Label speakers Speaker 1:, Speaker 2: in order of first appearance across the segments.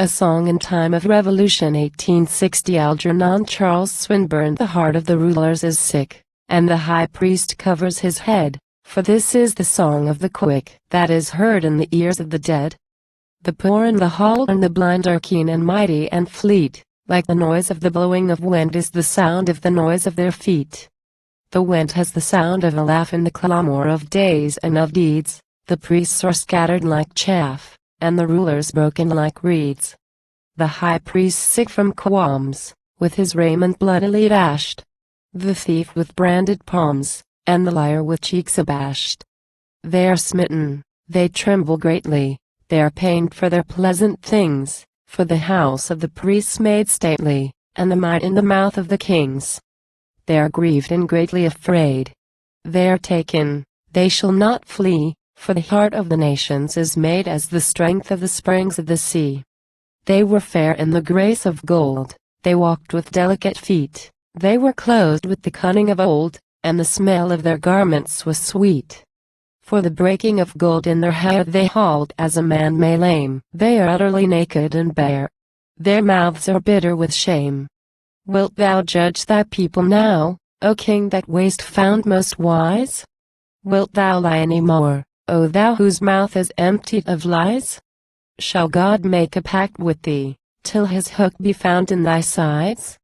Speaker 1: A song in time of revolution 1860 Algernon Charles Swinburne. The heart of the rulers is sick, and the high priest covers his head, for this is the song of the quick that is heard in the ears of the dead. The poor and the halt and the blind are keen and mighty and fleet, like the noise of the blowing of wind is the sound of the noise of their feet. The wind has the sound of a laugh in the clamor of days and of deeds, the priests are scattered like chaff, and the rulers broken like reeds. The high priest sick from qualms, with his raiment bloodily dashed. The thief with branded palms, and the liar with cheeks abashed. They are smitten, they tremble greatly, they are pained for their pleasant things, for the house of the priests made stately, and the might in the mouth of the kings. They are grieved and greatly afraid. They are taken, they shall not flee, for the heart of the nations is made as the strength of the springs of the sea. They were fair in the grace of gold, they walked with delicate feet, they were clothed with the cunning of old, and the smell of their garments was sweet. For the breaking of gold in their hair they hauled as a man may lame. They are utterly naked and bare. Their mouths are bitter with shame. Wilt thou judge thy people now, O king that wast found most wise? Wilt thou lie any more, O thou whose mouth is emptied of lies? Shall God make a pact with thee, till his hook be found in thy sides?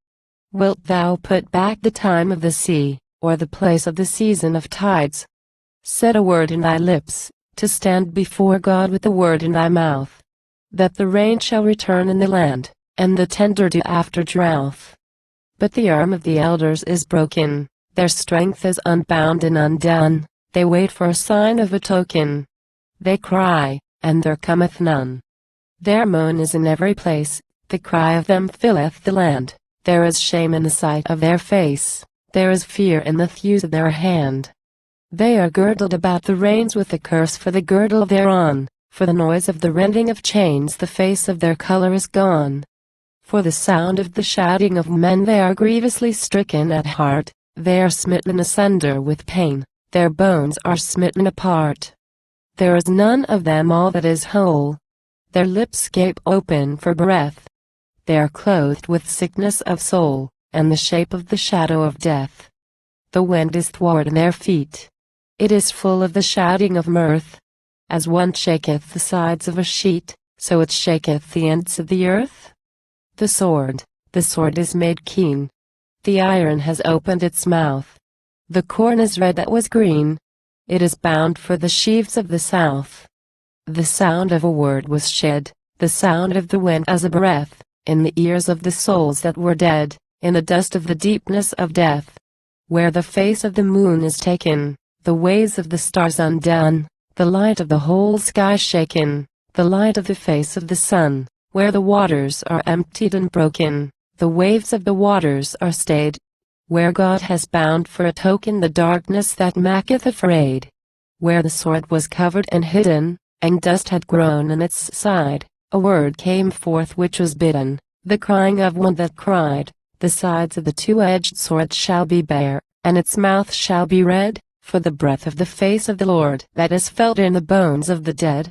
Speaker 1: Wilt thou put back the time of the sea, or the place of the season of tides? Set a word in thy lips, to stand before God with a word in thy mouth, that the rain shall return in the land, and the tender dew after drouth. But the arm of the elders is broken, their strength is unbound and undone, they wait for a sign of a token. They cry, and there cometh none. Their moan is in every place, the cry of them filleth the land. There is shame in the sight of their face, there is fear in the thews of their hand. They are girdled about the reins with a curse for the girdle thereon, for the noise of the rending of chains the face of their color is gone. For the sound of the shouting of men they are grievously stricken at heart, they are smitten asunder with pain, their bones are smitten apart. There is none of them all that is whole. Their lips gape open for breath. They are clothed with sickness of soul, and the shape of the shadow of death. The wind is thwart their feet. It is full of the shouting of mirth. As one shaketh the sides of a sheet, so it shaketh the ends of the earth. The sword is made keen. The iron has opened its mouth. The corn is red that was green. It is bound for the sheaves of the south. The sound of a word was shed, the sound of the wind as a breath, in the ears of the souls that were dead, in the dust of the deepness of death. Where the face of the moon is taken, the ways of the stars undone, the light of the whole sky shaken, the light of the face of the sun, where the waters are emptied and broken, the waves of the waters are stayed, where God has bound for a token the darkness that maketh afraid, where the sword was covered and hidden, and dust had grown in its side, a word came forth which was bidden, the crying of one that cried, the sides of the two-edged sword shall be bare, and its mouth shall be red, for the breath of the face of the Lord that is felt in the bones of the dead.